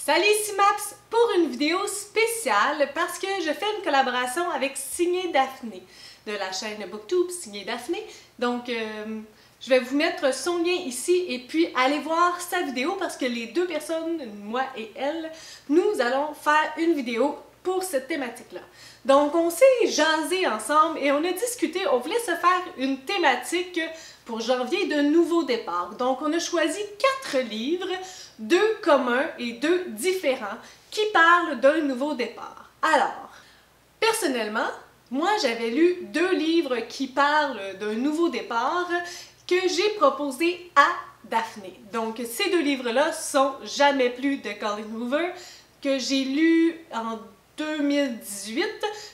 Salut, ici Maps pour une vidéo spéciale parce que je fais une collaboration avec Signé Daphné de la chaîne Booktube Signé Daphné. Donc, je vais vous mettre son lien ici et puis allez voir sa vidéo parce que les deux personnes, moi et elle, nous allons faire une vidéo pour cette thématique-là. Donc, on s'est jasé ensemble et on a discuté, on voulait se faire une thématique pour janvier de nouveau départ. Donc, on a choisi 4 livres, 2 communs et 2 différents, qui parlent d'un nouveau départ. Alors, personnellement, moi j'avais lu 2 livres qui parlent d'un nouveau départ que j'ai proposé à Daphné. Donc, ces 2 livres-là sont Jamais plus de Colleen Hoover, que j'ai lu en 2018,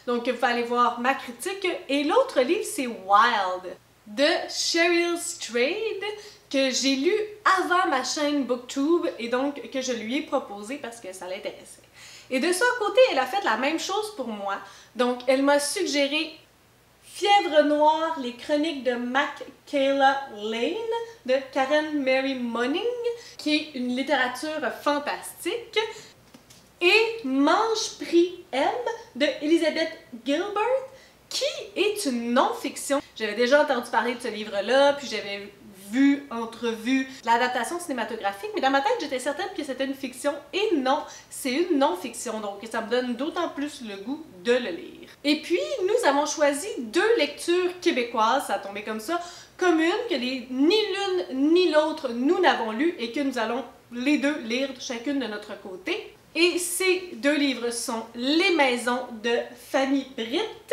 donc vous allez voir ma critique. Et l'autre livre, c'est Wild, de Cheryl Strayed, que j'ai lu avant ma chaîne Booktube et donc que je lui ai proposé parce que ça l'intéressait. Et de son côté, elle a fait la même chose pour moi. Donc, elle m'a suggéré Fièvre noire, les chroniques de Michaela Lane de Karen Mary Monning, qui est une littérature fantastique, et Mange Prix M de Elizabeth Gilbert, qui est une non-fiction. J'avais déjà entendu parler de ce livre-là, puis j'avais entrevu l'adaptation cinématographique, mais dans ma tête, j'étais certaine que c'était une fiction, et non, c'est une non-fiction, donc ça me donne d'autant plus le goût de le lire. Et puis, nous avons choisi 2 lectures québécoises, ça a tombé comme ça, communes, que ni l'une ni l'autre nous n'avons lues, et que nous allons les 2 lire chacune de notre côté. Et ces 2 livres sont Les Maisons de Fanny Britt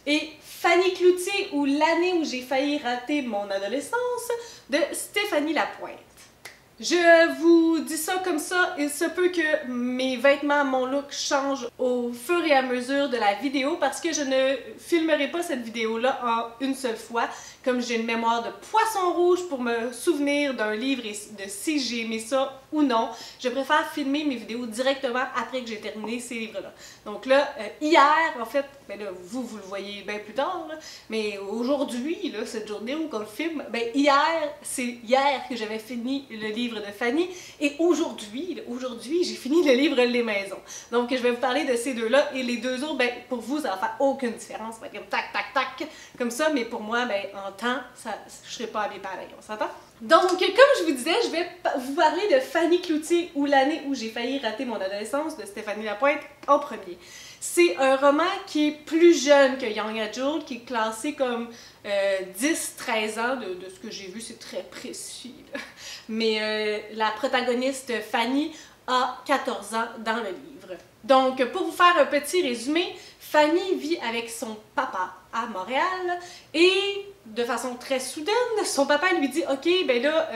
et Fanny Cloutier ou L'année où j'ai failli rater mon adolescence de Stéphanie Lapointe. Je vous dis ça comme ça, il se peut que mes vêtements, mon look change au fur et à mesure de la vidéo parce que je ne filmerai pas cette vidéo-là en une seule fois. Comme j'ai une mémoire de poisson rouge pour me souvenir d'un livre et de si j'ai aimé ça ou non, je préfère filmer mes vidéos directement après que j'ai terminé ces livres-là. Donc là, hier, en fait, ben là, vous le voyez bien plus tard, là, mais aujourd'hui, là, cette journée où on le filme, ben c'est hier que j'avais fini le livre de Fanny, et aujourd'hui, j'ai fini le livre Les Maisons. Donc, je vais vous parler de ces 2-là, et les 2 autres, ben, pour vous, ça va faire aucune différence, ça va être comme tac, tac, tac, comme ça, mais pour moi, ben, en temps, je ne serai pas habillée pareil, on s'entend? Donc, comme je vous disais, je vais vous parler de Fanny Cloutier ou L'année où j'ai failli rater mon adolescence de Stéphanie Lapointe en premier. C'est un roman qui est plus jeune que Young Adult, qui est classé comme 10-13 ans, de ce que j'ai vu, c'est très précis. Là. Mais la protagoniste Fanny a 14 ans dans le livre. Donc, pour vous faire un petit résumé, Fanny vit avec son papa à Montréal et de façon très soudaine, son papa lui dit « Ok, ben là,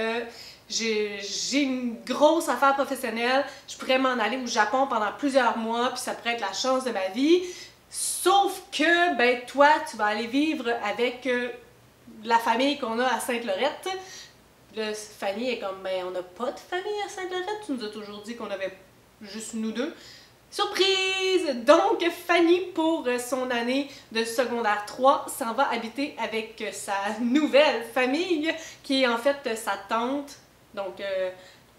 j'ai une grosse affaire professionnelle, je pourrais m'en aller au Japon pendant plusieurs mois, puis ça pourrait être la chance de ma vie. Sauf que, ben toi, tu vas aller vivre avec la famille qu'on a à Sainte-Lorette. » Là, Fanny est comme « Ben, on n'a pas de famille à Sainte-Lorette, tu nous as toujours dit qu'on avait juste nous 2. » Surprise! Donc, Fanny, pour son année de secondaire 3, s'en va habiter avec sa nouvelle famille, qui est en fait sa tante, donc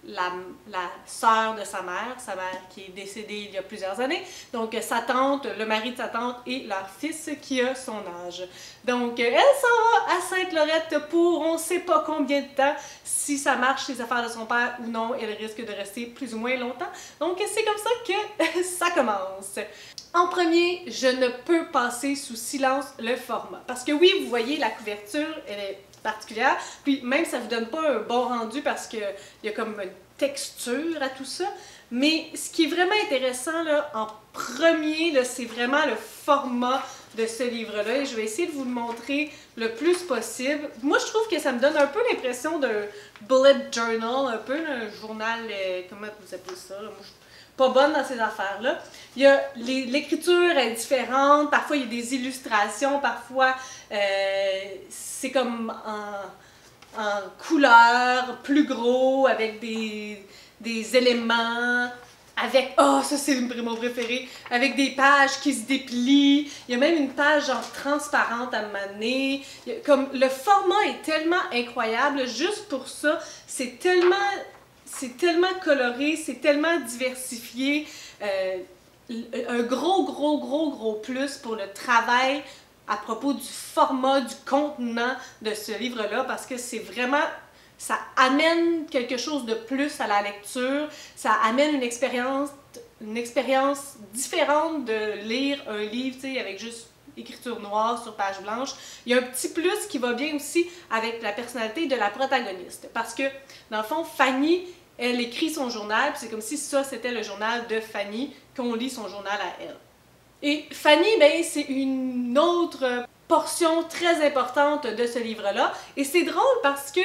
la sœur de sa mère qui est décédée il y a plusieurs années. Donc, sa tante, le mari de sa tante et leur fils qui a son âge. Donc, elle s'en va à Sainte-Lorette pour on ne sait pas combien de temps. Si ça marche, les affaires de son père ou non, elle risque de rester plus ou moins longtemps. Donc, c'est comme ça que ça commence. En premier, je ne peux passer sous silence le format. Parce que oui, vous voyez, la couverture, elle est particulière. Puis même, ça ne vous donne pas un bon rendu parce qu'il y a comme une texture à tout ça. Mais ce qui est vraiment intéressant, là, en premier, c'est vraiment le format de ce livre-là. Et je vais essayer de vous le montrer le plus possible. Moi, je trouve que ça me donne un peu l'impression d'un bullet journal, un peu un journal, comment vous appelez ça? Là? Moi, je suis pas bonne dans ces affaires-là. L'écriture est différente, parfois il y a des illustrations, parfois c'est comme en couleur, plus gros, avec des éléments, avec, oh ça c'est mon préféré, avec des pages qui se déplient, il y a même une page genre transparente à m'amener, comme le format est tellement incroyable, juste pour ça, c'est c'est tellement coloré, c'est tellement diversifié. Un gros plus pour le travail à propos du format, du contenant de ce livre-là, parce que c'est vraiment, ça amène quelque chose de plus à la lecture, ça amène une expérience différente de lire un livre, tu sais, avec juste écriture noire sur page blanche. Il y a un petit plus qui va bien aussi avec la personnalité de la protagoniste, parce que, dans le fond, Fanny, elle écrit son journal, puis c'est comme si ça, c'était le journal de Fanny, qu'on lit son journal à elle. Et Fanny, ben, c'est une autre portion très importante de ce livre-là. Et c'est drôle parce que,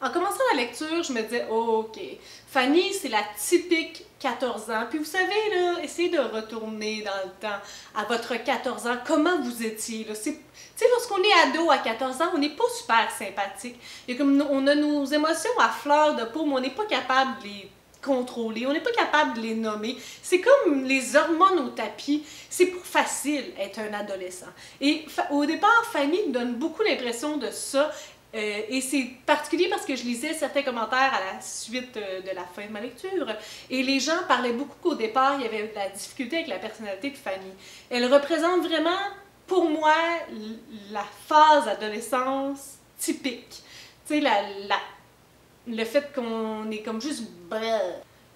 en commençant la lecture, je me disais, oh, ok, Fanny, c'est la typique 14 ans. Puis vous savez, là, essayez de retourner dans le temps à votre 14 ans, comment vous étiez, là. Tu sais, lorsqu'on est ado à 14 ans, on n'est pas super sympathique. Et comme on a nos émotions à fleur de peau, mais on n'est pas capable de les contrôler, on n'est pas capable de les nommer. C'est comme les hormones au tapis. C'est pas facile être un adolescent. Et au départ, Fanny me donne beaucoup l'impression de ça. Et c'est particulier parce que je lisais certains commentaires à la suite de la fin de ma lecture. Et les gens parlaient beaucoup qu'au départ, il y avait de la difficulté avec la personnalité de Fanny. Elle représente vraiment, pour moi, la phase d'adolescence typique. Tu sais, le fait qu'on est comme juste...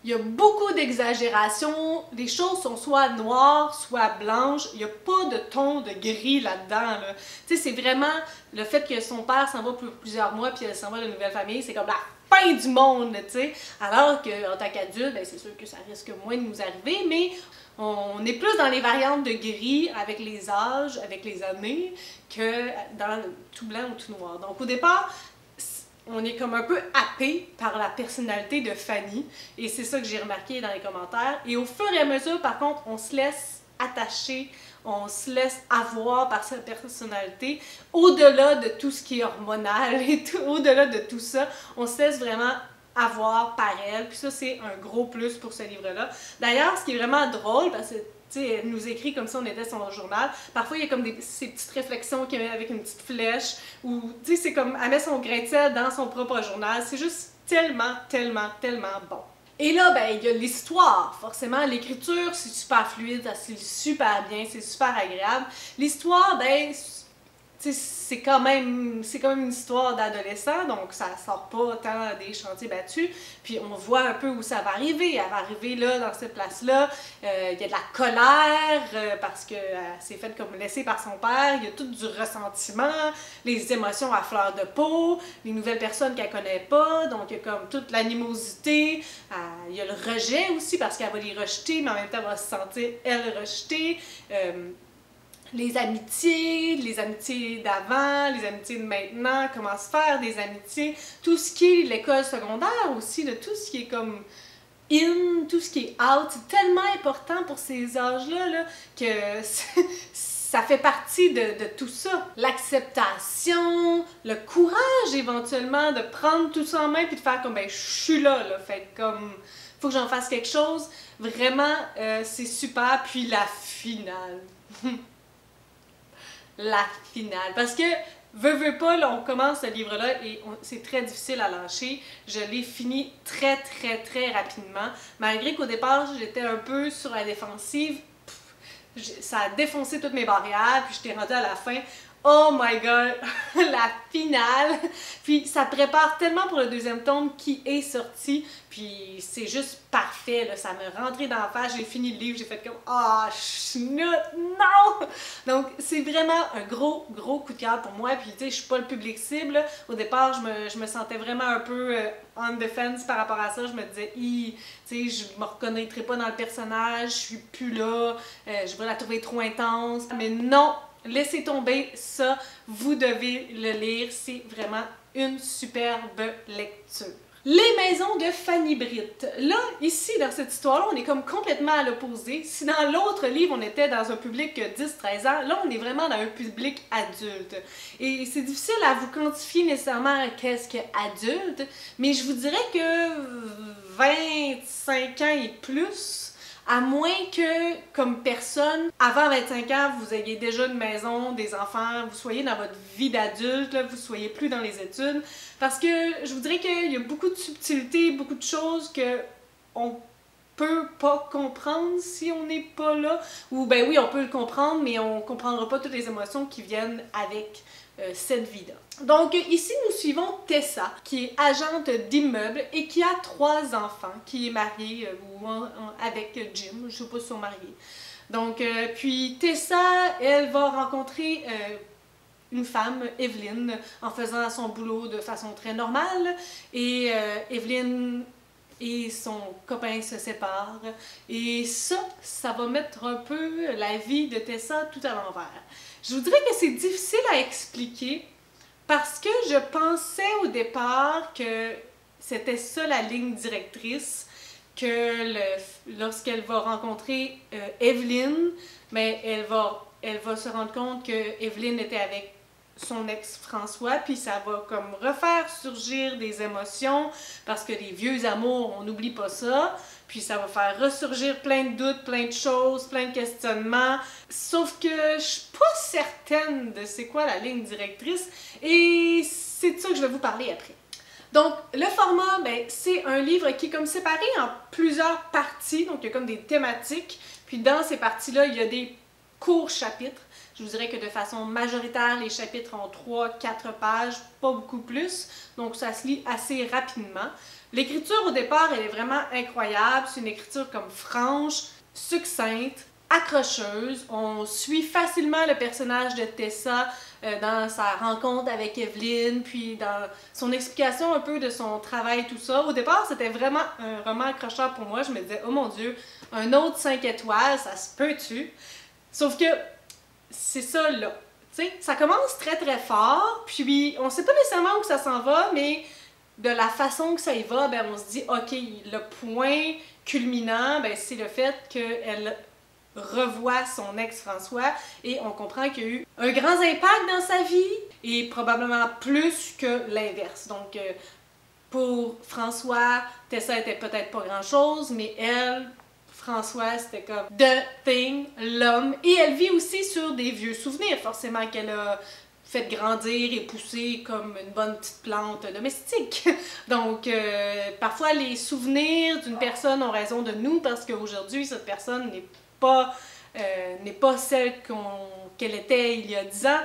Il y a beaucoup d'exagération, les choses sont soit noires, soit blanches, il n'y a pas de ton de gris là-dedans. Là. Tu sais, c'est vraiment le fait que son père s'en va pour plusieurs mois puis elle s'en va de nouvelle famille, c'est comme la fin du monde, tu sais. Alors qu'en tant qu'adulte, ben, c'est sûr que ça risque moins de nous arriver, mais on est plus dans les variantes de gris avec les âges, avec les années, que dans tout blanc ou tout noir. Donc au départ, on est comme un peu happé par la personnalité de Fanny, et c'est ça que j'ai remarqué dans les commentaires. Et au fur et à mesure, par contre, on se laisse attacher, on se laisse avoir par sa personnalité, au-delà de tout ce qui est hormonal et au-delà de tout ça, on se laisse vraiment avoir par elle, puis ça c'est un gros plus pour ce livre-là. D'ailleurs, ce qui est vraiment drôle, parce que elle nous écrit comme si on était son journal. Parfois, il y a comme ces petites réflexions qu'elle met avec une petite flèche, ou c'est comme elle met son grain de sel dans son propre journal. C'est juste tellement bon. Et là, ben, il y a l'histoire. Forcément, l'écriture, c'est super fluide, ça se lit super bien, c'est super agréable. L'histoire, ben, c'est quand même une histoire d'adolescent, donc ça sort pas tant des chantiers battus. Puis on voit un peu où ça va arriver. Elle va arriver là, dans cette place-là. Il y a de la colère parce qu'elle s'est faite comme laissée par son père. Il y a tout du ressentiment, les émotions à fleur de peau, les nouvelles personnes qu'elle connaît pas. Donc il y a comme toute l'animosité. Il y a le rejet aussi parce qu'elle va les rejeter, mais en même temps elle va se sentir elle rejetée. Les amitiés d'avant, les amitiés de maintenant, comment se faire des amitiés, tout ce qui est l'école secondaire aussi, de tout ce qui est comme in, tout ce qui est out, c'est tellement important pour ces âges-là là, que ça fait partie de tout ça. L'acceptation, le courage éventuellement de prendre tout ça en main puis de faire comme ben je suis là, fait comme faut que j'en fasse quelque chose. Vraiment, c'est super. Puis la finale. La finale. Parce que, veux pas, là, on commence ce livre-là et c'est très difficile à lâcher. Je l'ai fini très rapidement. Malgré qu'au départ, j'étais un peu sur la défensive, ça a défoncé toutes mes barrières, puis j'étais rendue à la fin. Oh my god, la finale! Puis ça prépare tellement pour le deuxième tome qui est sorti, puis c'est juste parfait, là. Ça me rentrait dans la face, j'ai fini le livre, j'ai fait comme « Ah, chenoute, non! » Donc c'est vraiment un gros coup de cœur pour moi, puis tu sais, je suis pas le public cible, là. Au départ, je me sentais vraiment un peu on the fence par rapport à ça, je me disais « tu sais, je me reconnaîtrais pas dans le personnage, je suis plus là, je vais la trouver trop intense. » Mais non! Laissez tomber ça, vous devez le lire, c'est vraiment une superbe lecture. Les maisons de Fanny Britt. Là, ici, dans cette histoire-là, on est comme complètement à l'opposé. Si dans l'autre livre, on était dans un public 10-13 ans, là, on est vraiment dans un public adulte. Et c'est difficile à vous quantifier nécessairement qu'est-ce que adulte, mais je vous dirais que 25 ans et plus, à moins que, comme personne, avant 25 ans, vous ayez déjà une maison, des enfants, vous soyez dans votre vie d'adulte, vous soyez plus dans les études. Parce que je vous dirais qu'il y a beaucoup de subtilités, beaucoup de choses que on peut pas comprendre si on n'est pas là. Ou ben oui, on peut le comprendre, mais on comprendra pas toutes les émotions qui viennent avec cette vie-là. Donc ici, nous suivons Tessa, qui est agente d'immeuble et qui a 3 enfants, qui est mariée avec Jim, je sais pas si ils sont mariés. Donc, puis Tessa, elle va rencontrer une femme, Evelyn, en faisant son boulot de façon très normale. Et Evelyn et son copain se séparent. Et ça va mettre un peu la vie de Tessa tout à l'envers. Je vous dirais que c'est difficile à expliquer parce que je pensais au départ que c'était ça la ligne directrice, que lorsqu'elle va rencontrer Evelyn, mais elle va se rendre compte que Evelyn était avec son ex François, puis ça va comme refaire surgir des émotions, parce que les vieux amours, on n'oublie pas ça, puis ça va faire ressurgir plein de doutes, plein de choses, plein de questionnements, sauf que je suis pas certaine de c'est quoi la ligne directrice, et c'est de ça que je vais vous parler après. Donc, le format, ben, c'est un livre qui est comme séparé en plusieurs parties, donc il y a comme des thématiques, puis dans ces parties-là, il y a des courts chapitres. Je vous dirais que de façon majoritaire, les chapitres ont 3-4 pages, pas beaucoup plus, donc ça se lit assez rapidement. L'écriture au départ, elle est vraiment incroyable, c'est une écriture comme franche, succincte, accrocheuse. On suit facilement le personnage de Tessa dans sa rencontre avec Evelyn, puis dans son explication un peu de son travail, tout ça. Au départ, c'était vraiment un roman accrocheur pour moi. Je me disais, oh mon Dieu, un autre 5 étoiles, ça se peut-tu? Sauf que c'est ça là. T'sais, ça commence très très fort, puis on sait pas nécessairement où ça s'en va, mais de la façon que ça y va, ben on se dit, ok, le point culminant, ben c'est le fait qu'elle revoit son ex François et on comprend qu'il y a eu un grand impact dans sa vie et probablement plus que l'inverse. Donc pour François, Tessa était peut-être pas grand chose, mais elle, François, c'était comme the thing, l'homme. Et elle vit aussi sur des vieux souvenirs, forcément, qu'elle a fait grandir et pousser comme une bonne petite plante domestique. Donc, parfois, les souvenirs d'une personne ont raison de nous parce qu'aujourd'hui, cette personne n'est pas celle qu'elle était il y a 10 ans.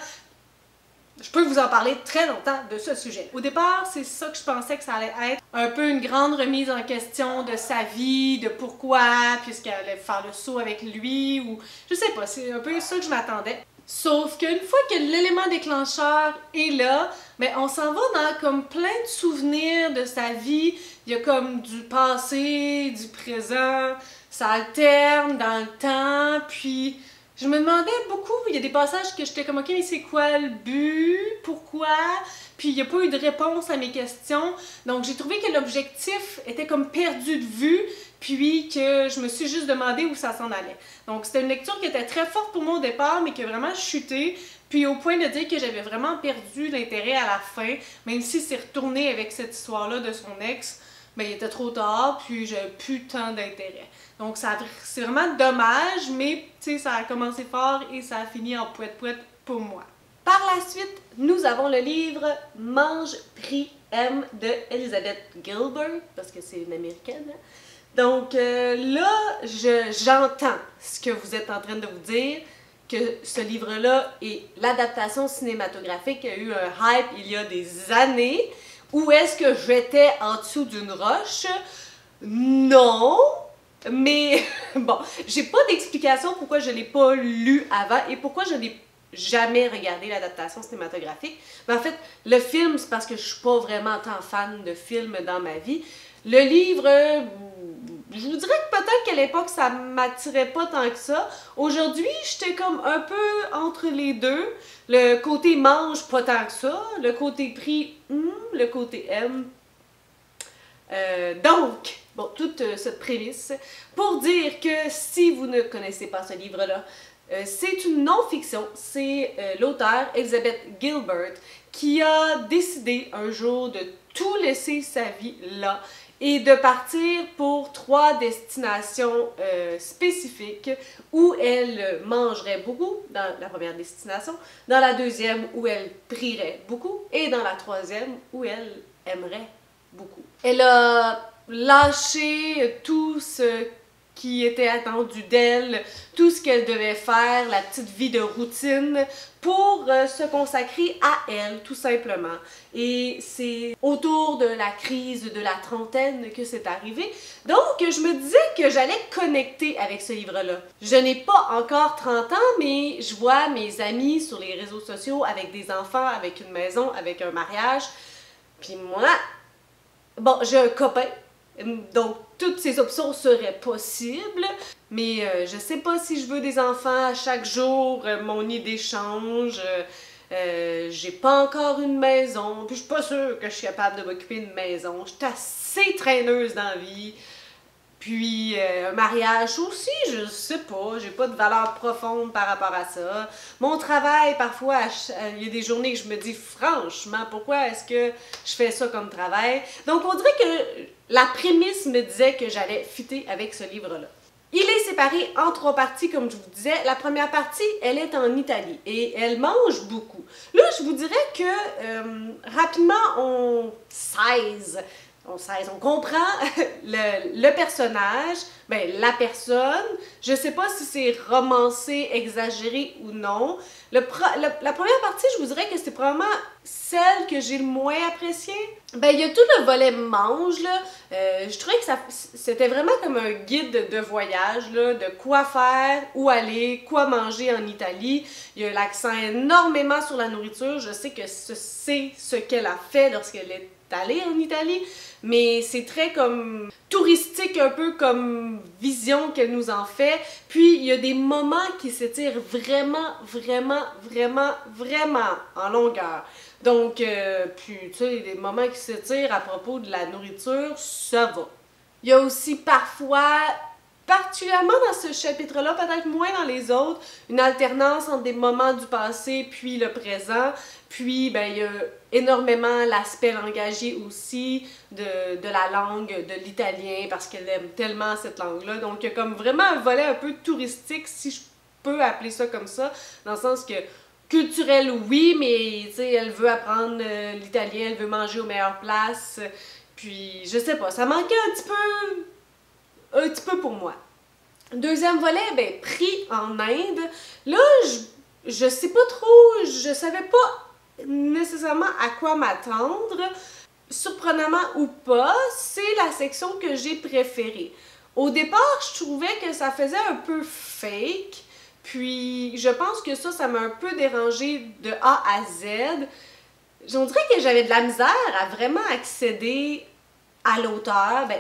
Je peux vous en parler très longtemps de ce sujet. Au départ, c'est ça que je pensais que ça allait être. Un peu une grande remise en question de sa vie, de pourquoi, puisqu'elle allait faire le saut avec lui, ou je sais pas, c'est un peu ça que je m'attendais. Sauf qu'une fois que l'élément déclencheur est là, ben on s'en va dans comme plein de souvenirs de sa vie. Il y a comme du passé, du présent, ça alterne dans le temps, puis je me demandais beaucoup, il y a des passages que j'étais comme ok, mais c'est quoi le but? Pourquoi? Puis il n'y a pas eu de réponse à mes questions. Donc j'ai trouvé que l'objectif était comme perdu de vue, puis que je me suis juste demandé où ça s'en allait. Donc c'était une lecture qui était très forte pour moi au départ, mais qui a vraiment chuté, puis au point de dire que j'avais vraiment perdu l'intérêt à la fin, même si c'est retourné avec cette histoire-là de son ex, ben il était trop tard, puis j'avais plus tant d'intérêt. Donc c'est vraiment dommage, mais ça a commencé fort et ça a fini en pouette-pouette pour moi. Par la suite, nous avons le livre Mange, Prie, Aime de Elizabeth Gilbert, parce que c'est une américaine. Hein? Donc là, j'entends ce que vous êtes en train de vous dire, que ce livre-là est l'adaptation cinématographique qui a eu un hype il y a des années. Où est-ce que j'étais en dessous d'une roche? Non! Mais bon, j'ai pas d'explication pourquoi je l'ai pas lu avant et pourquoi je n'ai jamais regardé l'adaptation cinématographique. Mais en fait, le film, c'est parce que je suis pas vraiment tant fan de films dans ma vie. Le livre, je vous dirais que peut-être qu'à l'époque, ça m'attirait pas tant que ça. Aujourd'hui, j'étais comme un peu entre les deux. Le côté mange, pas tant que ça. Le côté prix, le côté aime. Donc, bon, toute cette prémisse pour dire que si vous ne connaissez pas ce livre-là, c'est une non-fiction. C'est l'auteure Elizabeth Gilbert qui a décidé un jour de tout laisser sa vie là et de partir pour 3 destinations spécifiques où elle mangerait beaucoup, dans la première destination, dans la deuxième où elle prierait beaucoup, et dans la troisième où elle aimerait beaucoup. Elle a lâché tout ce qui était attendu d'elle, tout ce qu'elle devait faire, la petite vie de routine, pour se consacrer à elle, tout simplement. Et c'est autour de la crise de la trentaine que c'est arrivé. Donc, je me disais que j'allais connecter avec ce livre-là. Je n'ai pas encore 30 ans, mais je vois mes amis sur les réseaux sociaux avec des enfants, avec une maison, avec un mariage. Puis moi, bon, j'ai un copain. Donc, toutes ces options seraient possibles, mais je sais pas si je veux des enfants à chaque jour, mon idée change, j'ai pas encore une maison, puis je suis pas sûre que je suis capable de m'occuper d'une maison, je suis assez traîneuse dans la vie, puis un mariage aussi, je sais pas, j'ai pas de valeur profonde par rapport à ça. Mon travail, parfois, il y a des journées que je me dis franchement, pourquoi est-ce que je fais ça comme travail? Donc on dirait que la prémisse me disait que j'allais fitter avec ce livre-là. Il est séparé en 3 parties, comme je vous disais. La première partie, elle est en Italie et elle mange beaucoup. Là, je vous dirais que rapidement, on comprend le personnage, ben, la personne. Je sais pas si c'est romancé, exagéré ou non. La première partie, je vous dirais que c'est probablement celle que j'ai le moins appréciée. Ben, il y a tout le volet mange, là. Je trouvais que c'était vraiment comme un guide de voyage, là, de quoi faire, où aller, quoi manger en Italie. Il y a l'accent énormément sur la nourriture. Je sais que c'est ce qu'elle a fait lorsqu'elle est allée en Italie, mais c'est très comme touristique, un peu comme vision qu'elle nous en fait. Puis il y a des moments qui s'étirent vraiment, vraiment, vraiment, vraiment en longueur. Donc, puis tu sais, des moments qui s'étirent à propos de la nourriture, ça va. Il y a aussi parfois, particulièrement dans ce chapitre-là, peut-être moins dans les autres, une alternance entre des moments du passé puis le présent. Puis, ben, il y a énormément l'aspect langagier aussi de la langue, de l'italien, parce qu'elle aime tellement cette langue-là. Donc, il y a comme vraiment un volet un peu touristique, si je peux appeler ça comme ça, dans le sens que culturel, oui, mais tu sais, elle veut apprendre l'italien, elle veut manger aux meilleures places. Puis, je sais pas, ça manquait un petit peu pour moi. Deuxième volet, ben, prix en Inde. Là, je sais pas trop, je savais pas nécessairement à quoi m'attendre. Surprenamment ou pas, c'est la section que j'ai préférée. Au départ, je trouvais que ça faisait un peu fake, puis je pense que ça m'a un peu dérangée de A à Z. On dirait que j'avais de la misère à vraiment accéder à l'auteur, ben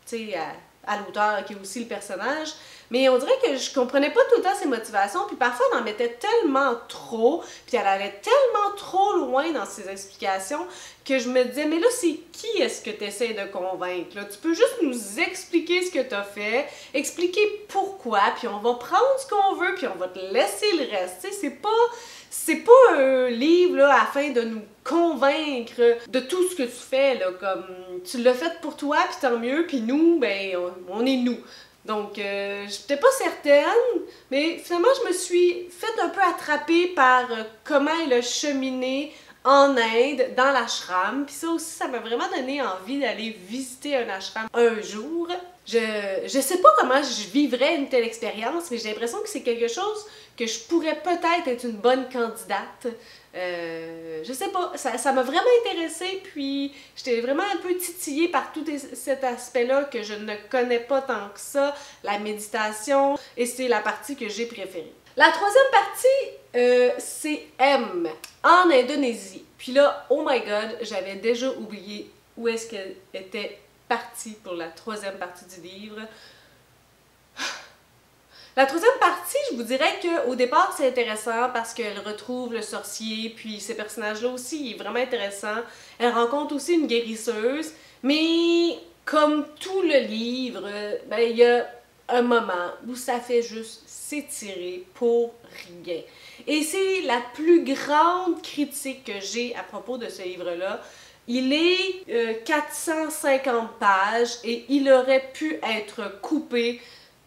tu sais, à l'auteur qui est aussi le personnage, mais on dirait que je comprenais pas tout le temps ses motivations, puis parfois elle en mettait tellement trop, puis elle allait tellement trop loin dans ses explications que je me disais, mais là, c'est qui est-ce que tu essaies de convaincre? Là? Tu peux juste nous expliquer ce que tu as fait, expliquer pourquoi, puis on va prendre ce qu'on veut, puis on va te laisser le reste. Tu sais, c'est pas un livre là, afin de nous convaincre de tout ce que tu fais, là, comme tu l'as fait pour toi, puis tant mieux, puis nous, ben, on est nous. Donc, j'étais pas certaine, mais finalement, je me suis fait un peu attraper par comment elle a cheminé en Inde, dans l'ashram. Puis ça aussi, ça m'a vraiment donné envie d'aller visiter un ashram un jour. Je sais pas comment je vivrais une telle expérience, mais j'ai l'impression que c'est quelque chose que je pourrais peut-être être une bonne candidate. Je sais pas, ça m'a vraiment intéressée, puis j'étais vraiment un peu titillée par tout cet aspect-là que je ne connais pas tant que ça, la méditation, et c'est la partie que j'ai préférée. La troisième partie, c'est M, en Indonésie. Puis là, oh my god, j'avais déjà oublié où est-ce qu'elle était partie pour la troisième partie du livre. La troisième partie, je vous dirais qu'au départ, c'est intéressant parce qu'elle retrouve le sorcier, puis ces personnages-là aussi, il est vraiment intéressant. Elle rencontre aussi une guérisseuse, mais comme tout le livre, ben, il y a un moment où ça fait juste s'étirer pour rien. Et c'est la plus grande critique que j'ai à propos de ce livre-là. Il est 450 pages et il aurait pu être coupé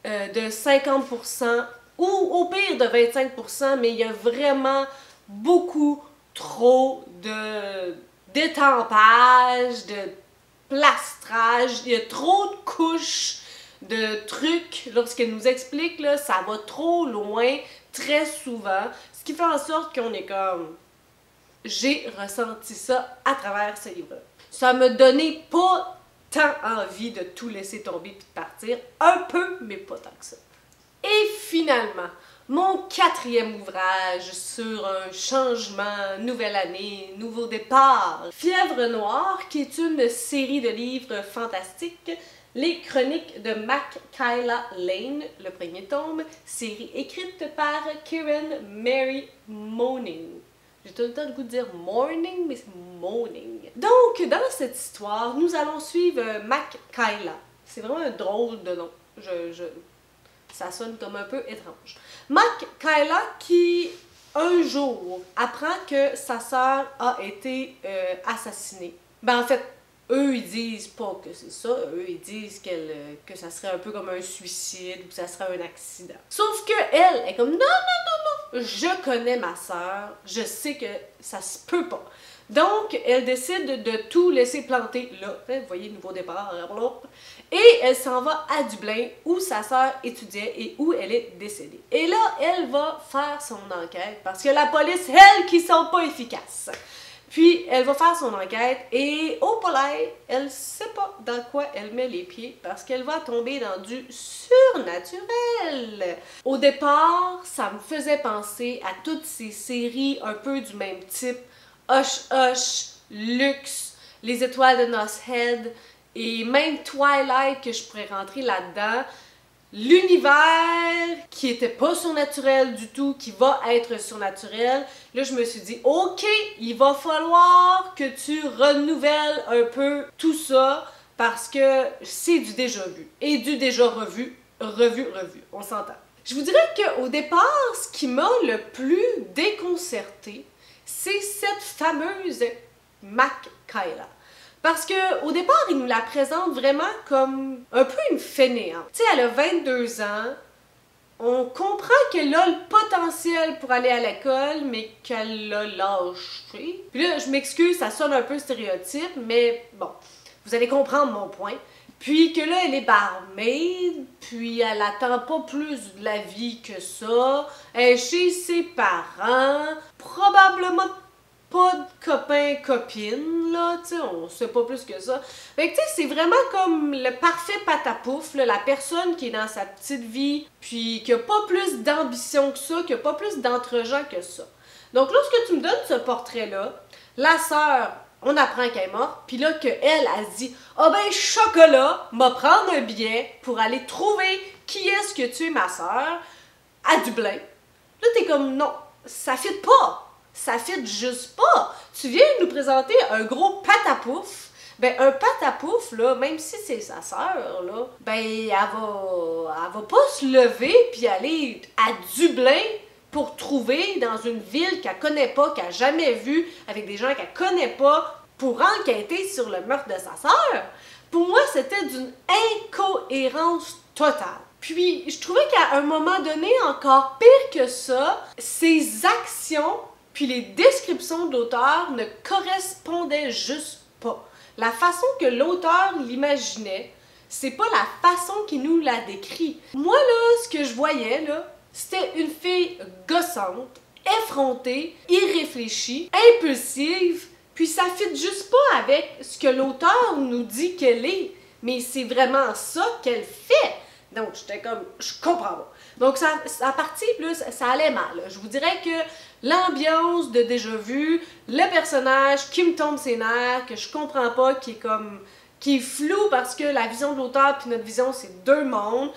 de 50% ou au pire de 25%, mais il y a vraiment beaucoup trop de d'étampage, de plastrage, il y a trop de couches de trucs. Lorsqu'elle nous explique, là, ça va trop loin, très souvent, ce qui fait en sorte qu'on est comme... J'ai ressenti ça à travers ce livre. Ça me donnait pas tant envie de tout laisser tomber puis de partir, un peu, mais pas tant que ça. Et finalement, mon 4e ouvrage sur un changement, nouvelle année, nouveau départ. Fièvre noire, qui est une série de livres fantastiques. Les chroniques de Michaela Lane, le premier tome, série écrite par Karen Mary Moning. J'ai tout le temps le goût de dire morning, mais c'est morning. Donc, dans cette histoire, nous allons suivre Michaela. C'est vraiment un drôle de nom. Ça sonne comme un peu étrange. Michaela qui, un jour, apprend que sa sœur a été assassinée. Ben en fait, eux ils disent pas que c'est ça, eux ils disent que ça serait un peu comme un suicide ou que ça serait un accident. Sauf que elle est comme non, non, non, non, je connais ma sœur, je sais que ça se peut pas. Donc, elle décide de tout laisser planter là. Vous voyez, nouveau départ. Et elle s'en va à Dublin, où sa sœur étudiait et où elle est décédée. Et là, elle va faire son enquête, parce que la police, elle, qui sont pas efficaces. Puis, elle va faire son enquête, et au palais, elle sait pas dans quoi elle met les pieds, parce qu'elle va tomber dans du surnaturel. Au départ, ça me faisait penser à toutes ces séries un peu du même type, Hush Hush, Lux, Les Étoiles de Nos Head et même Twilight que je pourrais rentrer là-dedans. L'univers qui était pas surnaturel du tout, qui va être surnaturel. Là, je me suis dit, ok, il va falloir que tu renouvelles un peu tout ça parce que c'est du déjà vu et du déjà revu, on s'entend. Je vous dirais qu'au départ, ce qui m'a le plus déconcerté, c'est cette fameuse Michaela. Parce que au départ, il nous la présente vraiment comme un peu une fainéante. Tu sais, elle a 22 ans, on comprend qu'elle a le potentiel pour aller à l'école, mais qu'elle l'a lâché. Puis là, je m'excuse, ça sonne un peu stéréotype, mais bon, vous allez comprendre mon point. Puis que là, elle est barmaid, puis elle attend pas plus de la vie que ça. Elle est chez ses parents, probablement pas de copain-copine, là, tu sais, on sait pas plus que ça. Fait que tu sais, c'est vraiment comme le parfait patapouf, là, la personne qui est dans sa petite vie, puis qui a pas plus d'ambition que ça, qui a pas plus d'entre-gens que ça. Donc lorsque tu me donnes ce portrait-là, la sœur, on apprend qu'elle est morte, puis là, qu'elle, elle se dit « Ah ben, chocolat, m'a prendre un billet pour aller trouver qui est-ce que tu es ma sœur à Dublin. » Là, t'es comme « Non, ça fit pas, ça fit juste pas. Tu viens nous présenter un gros patapouf. » Ben, un patapouf, là, même si c'est sa sœur, là, ben, elle va pas se lever puis aller à Dublin pour trouver dans une ville qu'elle connaît pas, qu'elle n'a jamais vue, avec des gens qu'elle connaît pas, pour enquêter sur le meurtre de sa sœur. Pour moi, c'était d'une incohérence totale. Puis, je trouvais qu'à un moment donné, encore pire que ça, ses actions puis les descriptions de l'auteur ne correspondaient juste pas. La façon que l'auteur l'imaginait, c'est pas la façon qu'il nous la décrit. Moi, là, ce que je voyais, là, c'était une fille gossante, effrontée, irréfléchie, impulsive, puis ça fit juste pas avec ce que l'auteur nous dit qu'elle est. Mais c'est vraiment ça qu'elle fait. Donc, j'étais comme, je comprends pas. Donc, à partir plus, ça allait mal. Je vous dirais que l'ambiance de déjà vu, le personnage qui me tombe ses nerfs, que je comprends pas, qui est flou parce que la vision de l'auteur puis notre vision, c'est deux mondes.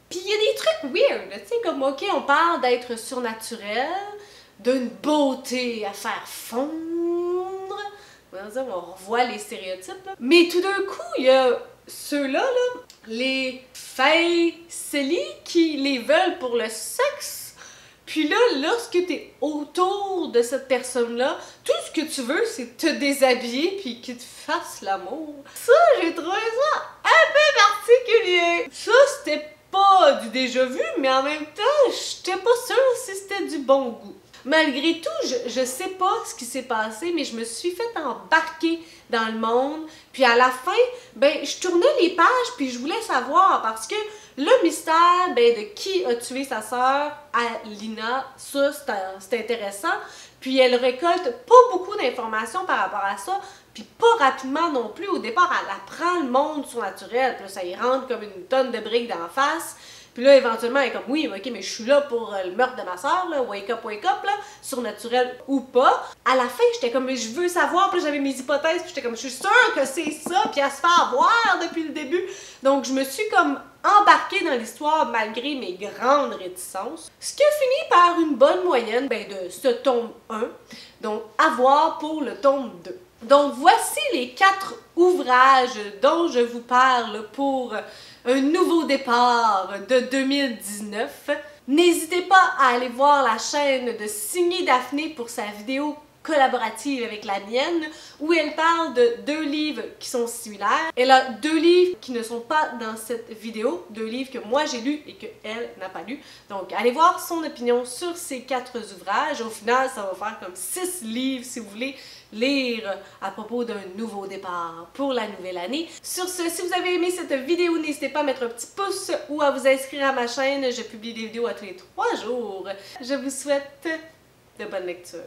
Puis il y a des trucs weird, tu sais, comme, ok, on parle d'être surnaturel, d'une beauté à faire fondre. On revoit les stéréotypes, là. Mais tout d'un coup, il y a ceux-là, là, les facelli qui les veulent pour le sexe. Puis là, lorsque tu es autour de cette personne-là, tout ce que tu veux, c'est te déshabiller puis qu'il te fasse l'amour. Ça, j'ai trouvé ça un peu particulier. Ça, c'était pas du déjà vu, mais en même temps, j'étais pas sûre si c'était du bon goût. Malgré tout, je sais pas ce qui s'est passé, mais je me suis fait embarquer dans le monde. Puis à la fin, ben, je tournais les pages puis je voulais savoir parce que le mystère, ben, de qui a tué sa sœur, Lina, ça c'est intéressant. Puis elle récolte pas beaucoup d'informations par rapport à ça, puis pas rapidement non plus. Au départ, elle apprend le monde surnaturel, puis là, ça y rentre comme une tonne de briques d'en face. Puis là, éventuellement, elle est comme, oui, ok, mais je suis là pour le meurtre de ma soeur, là, wake up, là, surnaturel ou pas. À la fin, j'étais comme, mais je veux savoir, puis j'avais mes hypothèses, puis j'étais comme, je suis sûre que c'est ça, puis elle se fait avoir depuis le début. Donc, je me suis comme embarquée dans l'histoire malgré mes grandes réticences. Ce qui a fini par une bonne moyenne, ben, de ce tome 1, donc à voir pour le tome 2. Donc, voici les 4 ouvrages dont je vous parle pour un nouveau départ de 2019. N'hésitez pas à aller voir la chaîne de Signé Daphné pour sa vidéo collaborative avec la mienne, où elle parle de 2 livres qui sont similaires. Elle a 2 livres qui ne sont pas dans cette vidéo, 2 livres que moi j'ai lus et qu'elle n'a pas lus. Donc allez voir son opinion sur ces 4 ouvrages. Au final, ça va faire comme 6 livres si vous voulez lire à propos d'un nouveau départ pour la nouvelle année. Sur ce, si vous avez aimé cette vidéo, n'hésitez pas à mettre un petit pouce ou à vous inscrire à ma chaîne. Je publie des vidéos à tous les 3 jours. Je vous souhaite de bonnes lectures.